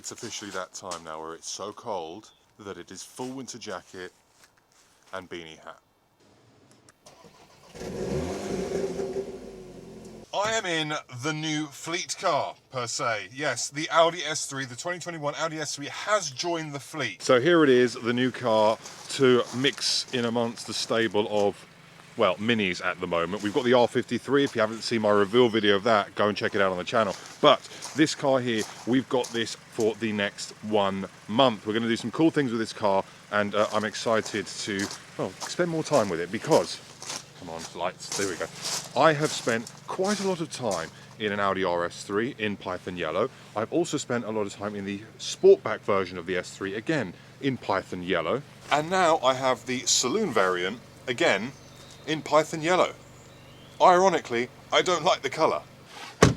It's officially that time now where it's so cold that it is full winter jacket and beanie hat. I am in the new fleet car, per se. Yes, the Audi S3, the 2021 Audi S3 has joined the fleet. So here it is, the new car to mix in amongst the stable of, well, minis at the moment. We've got the R53. If you haven't seen my reveal video of that, go and check it out on the channel. But this car here, we've got this for the next 1 month. We're going to do some cool things with this car, and I'm excited to, well, spend more time with it because, come on, lights, there we go. I have spent quite a lot of time in an Audi RS3 in Python Yellow. I've also spent a lot of time in the Sportback version of the S3, again, in Python Yellow. And now I have the Saloon variant, again, in Python Yellow. Ironically, I don't like the colour.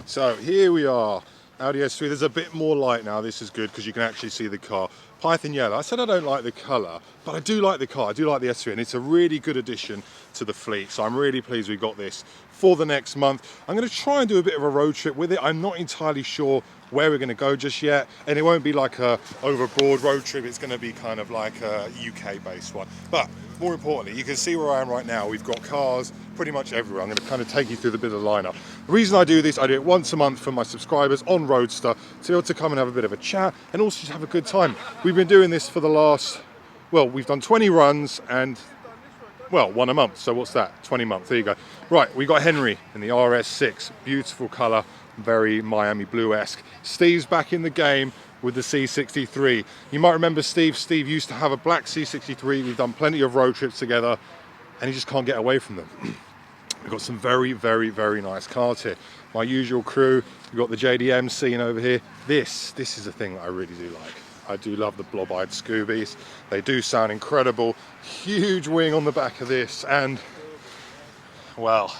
So here we are, Audi S3. There's a bit more light now. This is good because you can actually see the car. Python Yellow. I said I don't like the colour, but I do like the car. I do like the S3, and it's a really good addition to the fleet. So I'm really pleased we got this for the next month. I'm going to try and do a bit of a road trip with it. I'm not entirely sure where we're going to go just yet, and it won't be like a overboard road trip. It's going to be kind of like a UK based one. But more importantly, you can see where I am right now. We've got cars pretty much everywhere. I'm going to kind of take you through the bit of the lineup. The reason I do this, I do it once a month for my subscribers on Roadster to be able to come and have a bit of a chat and also just have a good time. We've been doing this for the last, well, we've done 20 runs and, well, 1 a month. So what's that? 20 months. There you go. Right, we got Henry in the RS6. Beautiful colour, very Miami Blue-esque. Steve's back in the game with the C63. You might remember Steve. Steve used to have a black C63. We've done plenty of road trips together, and he just can't get away from them. We've got some very, very, very nice cars here. My usual crew. We've got the JDM scene over here. This is a thing that I really do like. I do love the blob-eyed Scoobies. They do sound incredible. Huge wing on the back of this, and, well,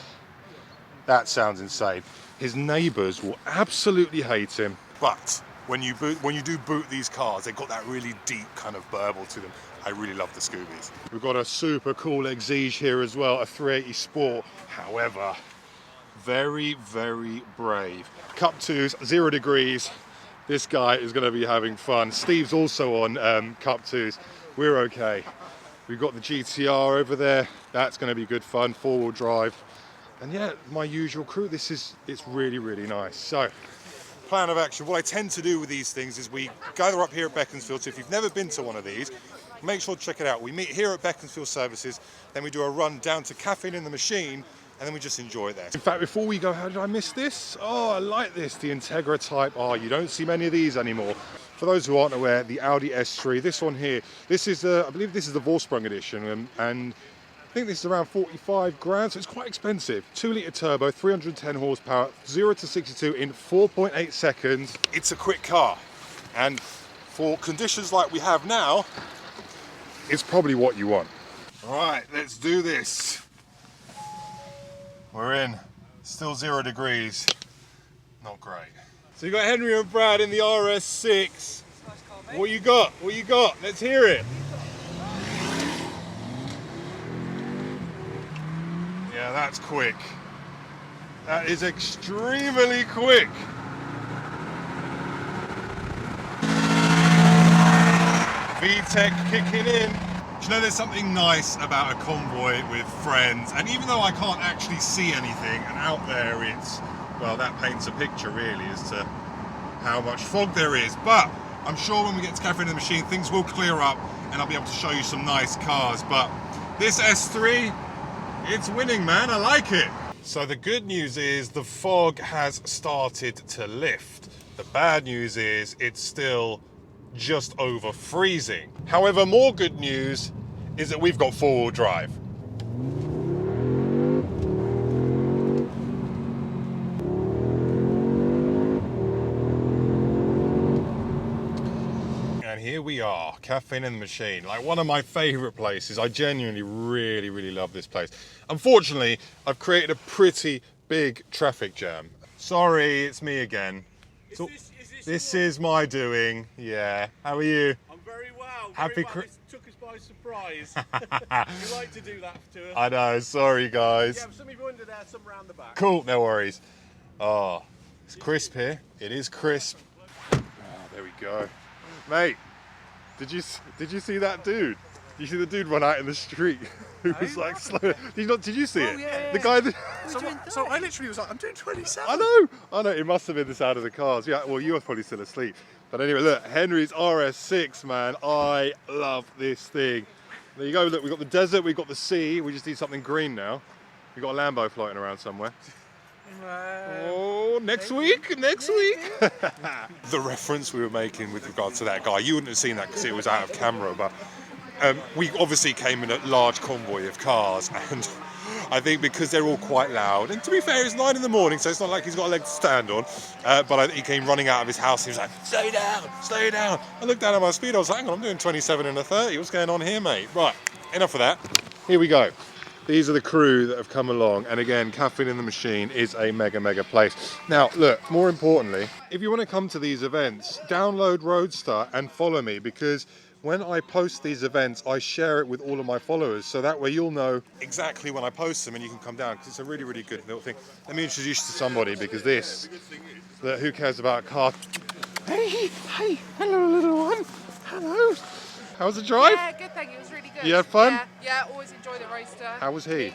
that sounds insane. His neighbours will absolutely hate him, but when you do boot these cars, they've got that really deep kind of burble to them. I really love the Scoobies. We've got a super cool Exige here as well, a 380 Sport. However, very, very brave. Cup 2s, 0 degrees. This guy is going to be having fun. Steve's also on Cup 2s. We're okay. We've got the GTR over there. That's going to be good fun, 4-wheel drive. And yeah, my usual crew. It's really, really nice. So, plan of action. What I tend to do with these things is we gather up here at Beaconsfield. So if you've never been to one of these, make sure to check it out. We meet here at Beaconsfield Services, then we do a run down to Caffeine in the Machine, and then we just enjoy it there. In fact, before we go, how did I miss this? Oh, I like this, the Integra Type R. You don't see many of these anymore. For those who aren't aware, the Audi S3, this one here, this is, I believe this is the Vorsprung edition, and I think this is around 45 grand, so it's quite expensive. 2-litre turbo, 310 horsepower, 0 to 62 in 4.8 seconds. It's a quick car, and for conditions like we have now, it's probably what you want. All right, let's do this. We're in, still 0 degrees. Not great. So you got Henry and Brad in the RS6. What you got? What you got? Let's hear it. Yeah, that's quick. That is extremely quick. VTEC kicking in. Do you know there's something nice about a convoy with friends, and even though I can't actually see anything, and out there it's, well, that paints a picture really as to how much fog there is, but I'm sure when we get to Caffeine in the Machine things will clear up and I'll be able to show you some nice cars. But this S3, it's winning, man. I like it. So the good news is the fog has started to lift. The bad news is it's still just over freezing. However, more good news is that we've got 4-wheel drive. And here we are, Caffeine in the Machine, like one of my favorite places. I genuinely really, really love this place. Unfortunately, I've created a pretty big traffic jam. Sorry, it's me again. This is my doing, yeah. How are you? I'm very well. Happy This took us by surprise. You like to do that to us. I know, sorry guys. Yeah, some of you under there, some round the back. Cool, no worries. Oh, it's crisp here. It is crisp. Oh, there we go. Mate, did you see that dude? Did you see the dude run out in the street who was like slow? Did you see it? Yeah. The guy that... So I literally was like, I'm doing 27. I know, it must have been the sound of the cars. Yeah, well, you were probably still asleep. But anyway, look, Henry's RS6, man. I love this thing. There you go, look, we've got the desert, we've got the sea. We just need something green now. We've got a Lambo floating around somewhere. Oh, next week. The reference we were making with regard to that guy, you wouldn't have seen that because it was out of camera, but we obviously came in a large convoy of cars, and I think because they're all quite loud, and to be fair, it's 9 in the morning, so it's not like he's got a leg to stand on, but he came running out of his house, he was like, slow down. I looked down at my speed, I was like, hang on, I'm doing 27 in a 30, what's going on here, mate? Right, enough of that, here we go. These are the crew that have come along, and again, Caffeine in the Machine is a mega place. Now, look, more importantly, if you want to come to these events, download Roadster and follow me, because when I post these events, I share it with all of my followers, so that way you'll know exactly when I post them and you can come down, because it's a really good little thing. Let me introduce you to somebody, because who cares about cars? Hey, hello little one, hello. How was the drive? Yeah, good thing. It was really good. You had fun? Yeah, always enjoy the roaster. How was he?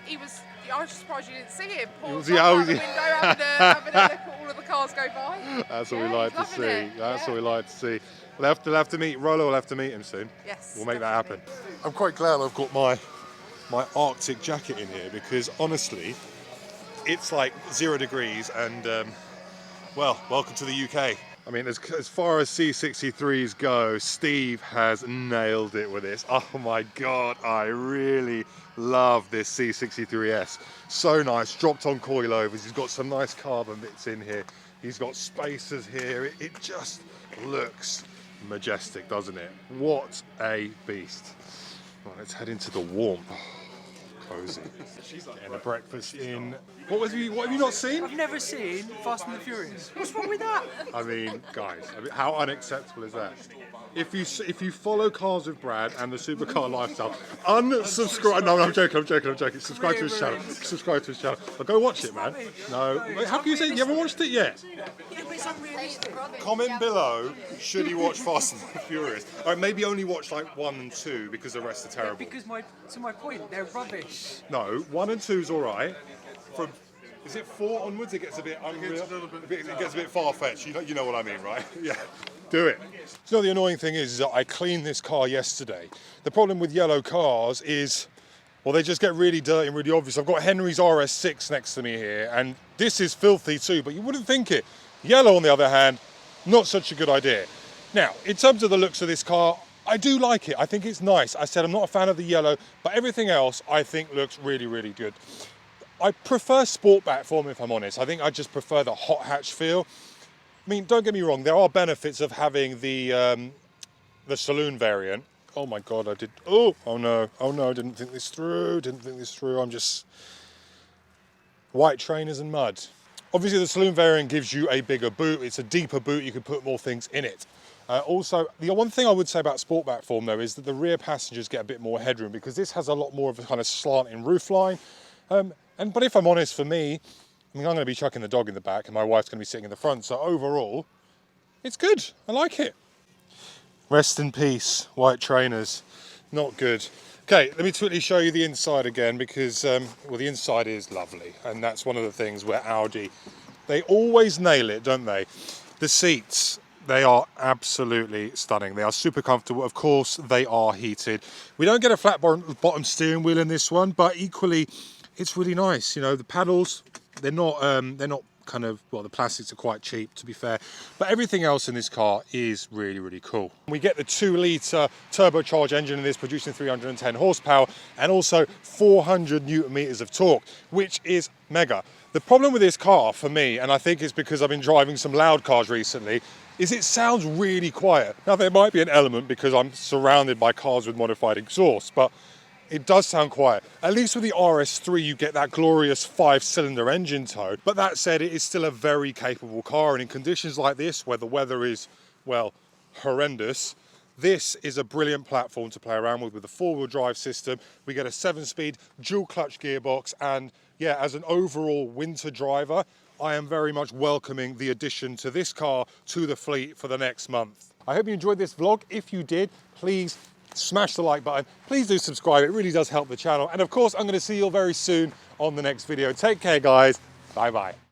He was. I was just surprised you didn't see him. Paul Was was he- out oh, the was window he- having a look at all of the cars go by. That's what Yeah, we like he's to see. loving it. That's Yeah. what we like to see. We'll have to meet Rollo. We'll have to meet him soon. Yes. We'll make that happen. definitely. I'm quite glad I've got my Arctic jacket in here, because honestly, it's like 0 degrees, and well, welcome to the UK. I mean, as far as C63s go, Steve has nailed it with this. Oh my God, I really love this C63S. So nice, dropped on coilovers. He's got some nice carbon bits in here. He's got spacers here. It just looks majestic, doesn't it? What a beast. Right, let's head into the warmth. Cozy. Getting a breakfast in. What have you not seen? I've never seen Fast and the Furious. What's wrong with that? I mean, guys, how unacceptable is that? If you follow Cars with Brad and the Supercar Lifestyle, unsubscribe. No, I'm joking. Subscribe to his channel. But go watch it, man. No, wait, how can you say you haven't watched it yet? Yeah, but it's unrealistic. Comment below. Should you watch Fast and the Furious? Or maybe only watch like 1 and 2 because the rest are terrible. Because to my point, they're rubbish. No, 1 and 2's all right. From is it 4 onwards? It gets a bit unreal. It gets a bit far-fetched. You know what I mean, right? Yeah. Do it. So the annoying thing is that I cleaned this car yesterday. The problem with yellow cars is, well, they just get really dirty and really obvious. I've got Henry's RS6 next to me here, and this is filthy too, but you wouldn't think it. Yellow, on the other hand, not such a good idea. Now, in terms of the looks of this car, I do like it. I think it's nice. I said I'm not a fan of the yellow, but everything else I think looks really good. I prefer Sportback form, if I'm honest. I think I just prefer the hot hatch feel. I mean, don't get me wrong, there are benefits of having the saloon variant. Oh my God, I did, oh no, I didn't think this through, I'm just, white trainers and mud. Obviously the saloon variant gives you a bigger boot, it's a deeper boot, you can put more things in it. Also, the one thing I would say about Sportback form though is that the rear passengers get a bit more headroom, because this has a lot more of a kind of slanting roofline. But if I'm honest, for me, I mean, I'm going to be chucking the dog in the back and my wife's going to be sitting in the front, so overall, it's good. I like it. Rest in peace, white trainers. Not good. Okay, let me quickly show you the inside again, because, well, the inside is lovely, and that's one of the things where Audi, they always nail it, don't they? The seats, they are absolutely stunning. They are super comfortable. Of course, they are heated. We don't get a flat bottom steering wheel in this one, but equally, it's really nice. You know, the paddles, they're not kind of, well, the plastics are quite cheap, to be fair, but everything else in this car is really cool. We get the 2-litre turbocharged engine in this, producing 310 horsepower and also 400 newton meters of torque, which is mega. The problem with this car for me, and I think it's because I've been driving some loud cars recently, is it sounds really quiet. Now there might be an element because I'm surrounded by cars with modified exhaust, but it does sound quiet. At least with the RS3 you get that glorious 5-cylinder engine tone. But that said, it is still a very capable car, and in conditions like this where the weather is, well, horrendous, this is a brilliant platform to play around with a 4-wheel drive system. We get a 7-speed dual clutch gearbox, and yeah, as an overall winter driver, I am very much welcoming the addition to this car to the fleet for the next month. I hope you enjoyed this vlog. If you did, please smash the like button. Please do subscribe. It really does help the channel. And of course, I'm going to see you all very soon on the next video. Take care, guys. Bye-bye.